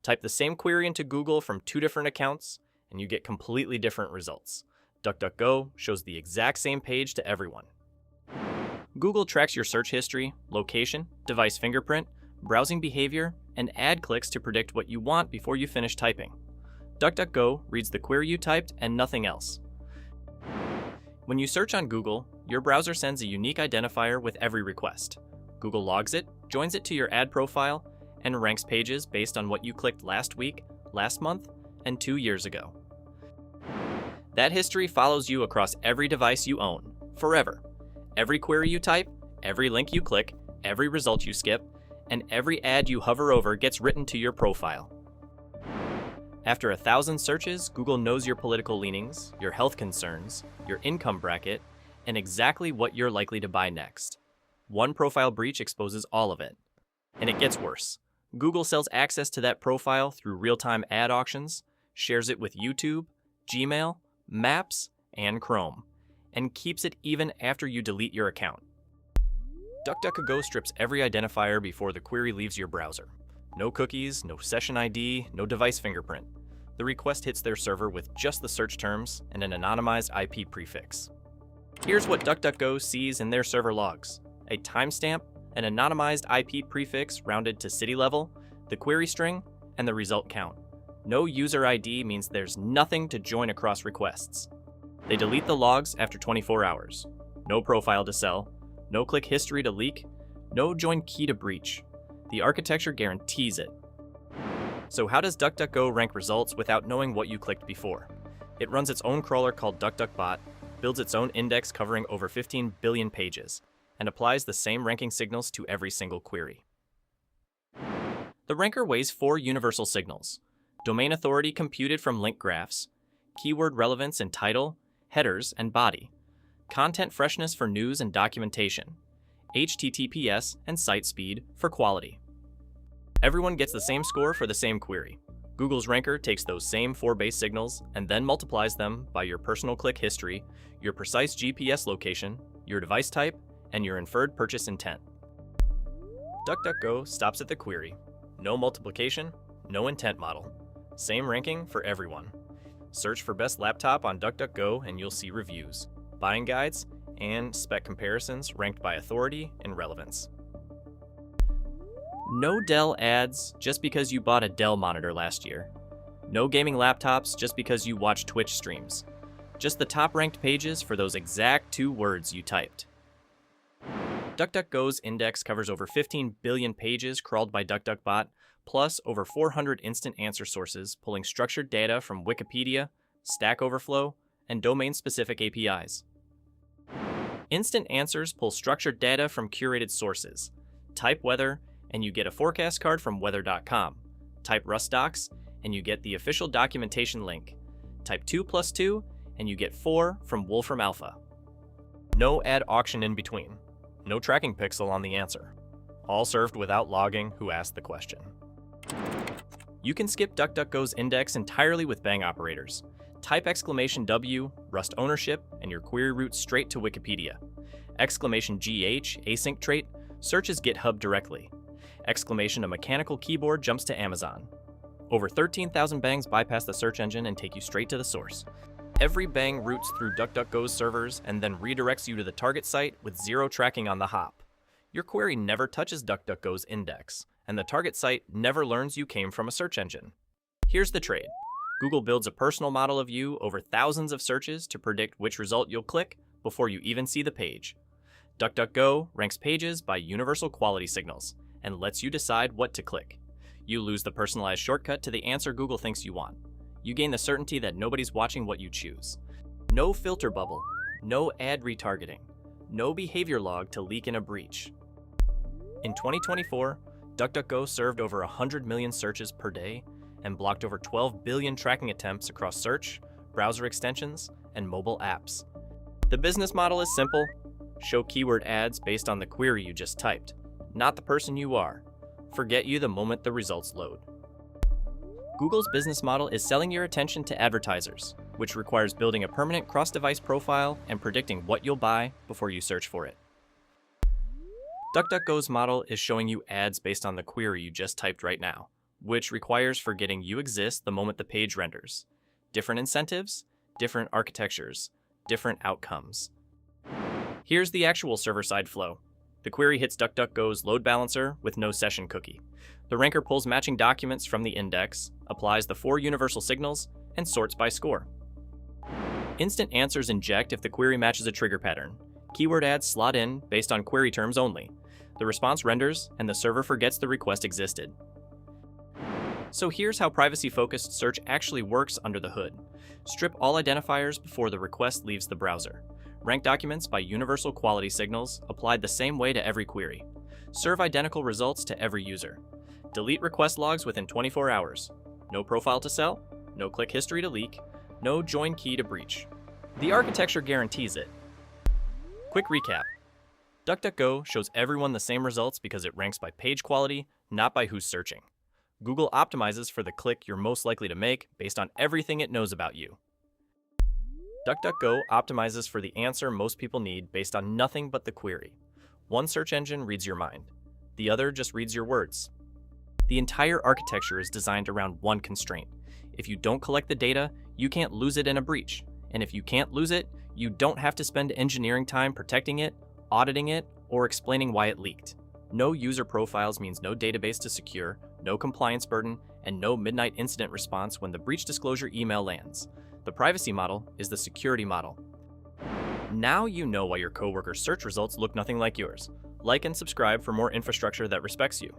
Type the same query into Google from two different accounts, and you get completely different results. DuckDuckGo shows the exact same page to everyone. Google tracks your search history, location, device fingerprint, browsing behavior, and ad clicks to predict what you want before you finish typing. DuckDuckGo reads the query you typed and nothing else. When you search on Google, your browser sends a unique identifier with every request. Google logs it, joins it to your ad profile, and ranks pages based on what you clicked last week, last month, and 2 years ago. That history follows you across every device you own, forever. Every query you type, every link you click, every result you skip, and every ad you hover over gets written to your profile. After 1,000 searches, Google knows your political leanings, your health concerns, your income bracket, and exactly what you're likely to buy next. One profile breach exposes all of it. And it gets worse. Google sells access to that profile through real-time ad auctions, shares it with YouTube, Gmail, Maps, and Chrome, and keeps it even after you delete your account. DuckDuckGo strips every identifier before the query leaves your browser. No cookies, no session ID, no device fingerprint. The request hits their server with just the search terms and an anonymized IP prefix. Here's what DuckDuckGo sees in their server logs: a timestamp, an anonymized IP prefix rounded to city level, the query string, and the result count. No user ID means there's nothing to join across requests. They delete the logs after 24 hours. No profile to sell, no click history to leak, no join key to breach. The architecture guarantees it. So how does DuckDuckGo rank results without knowing what you clicked before? It runs its own crawler called DuckDuckBot, builds its own index covering over 15 billion pages, and applies the same ranking signals to every single query. The ranker weighs 4 universal signals: domain authority computed from link graphs, keyword relevance in title, headers, and body, content freshness for news and documentation, HTTPS and site speed for quality. Everyone gets the same score for the same query. Google's ranker takes those same 4 base signals and then multiplies them by your personal click history, your precise GPS location, your device type, and your inferred purchase intent. DuckDuckGo stops at the query. No multiplication, no intent model. Same ranking for everyone. Search for best laptop on DuckDuckGo and you'll see reviews, buying guides, and spec comparisons ranked by authority and relevance. No Dell ads just because you bought a Dell monitor last year. No gaming laptops just because you watch Twitch streams. Just the top-ranked pages for those exact 2 words you typed. DuckDuckGo's index covers over 15 billion pages crawled by DuckDuckBot, plus over 400 instant answer sources pulling structured data from Wikipedia, Stack Overflow, and domain-specific APIs. Instant answers pull structured data from curated sources. Type weather, and you get a forecast card from weather.com. Type RustDocs, and you get the official documentation link. Type 2+2, and you get 4 from Wolfram Alpha. No ad auction in between. No tracking pixel on the answer. All served without logging who asked the question. You can skip DuckDuckGo's index entirely with bang operators. Type !W, Rust ownership, and your query routes straight to Wikipedia. !GH, async trait, searches GitHub directly. ! A mechanical keyboard jumps to Amazon. Over 13,000 bangs bypass the search engine and take you straight to the source. Every bang routes through DuckDuckGo's servers and then redirects you to the target site with 0 tracking on the hop. Your query never touches DuckDuckGo's index, and the target site never learns you came from a search engine. Here's the trade. Google builds a personal model of you over thousands of searches to predict which result you'll click before you even see the page. DuckDuckGo ranks pages by universal quality signals and lets you decide what to click. You lose the personalized shortcut to the answer Google thinks you want. You gain the certainty that nobody's watching what you choose. No filter bubble, no ad retargeting, no behavior log to leak in a breach. In 2024, DuckDuckGo served over 100 million searches per day and blocked over 12 billion tracking attempts across search, browser extensions, and mobile apps. The business model is simple. Show keyword ads based on the query you just typed, not the person you are. Forget you the moment the results load. Google's business model is selling your attention to advertisers, which requires building a permanent cross-device profile and predicting what you'll buy before you search for it. DuckDuckGo's model is showing you ads based on the query you just typed right now, which requires forgetting you exist the moment the page renders. Different incentives, different architectures, different outcomes. Here's the actual server-side flow. The query hits DuckDuckGo's load balancer with no session cookie. The ranker pulls matching documents from the index, applies the 4 universal signals, and sorts by score. Instant answers inject if the query matches a trigger pattern. Keyword ads slot in based on query terms only. The response renders, and the server forgets the request existed. So here's how privacy-focused search actually works under the hood. Strip all identifiers before the request leaves the browser. Rank documents by universal quality signals applied the same way to every query. Serve identical results to every user. Delete request logs within 24 hours. No profile to sell, no click history to leak, no join key to breach. The architecture guarantees it. Quick recap. DuckDuckGo shows everyone the same results because it ranks by page quality, not by who's searching. Google optimizes for the click you're most likely to make based on everything it knows about you. DuckDuckGo optimizes for the answer most people need based on nothing but the query. One search engine reads your mind. The other just reads your words. The entire architecture is designed around one constraint. If you don't collect the data, you can't lose it in a breach. And if you can't lose it, you don't have to spend engineering time protecting it, auditing it, or explaining why it leaked. No user profiles means no database to secure, no compliance burden, and no midnight incident response when the breach disclosure email lands. The privacy model is the security model. Now you know why your coworkers' search results look nothing like yours. Like and subscribe for more infrastructure that respects you.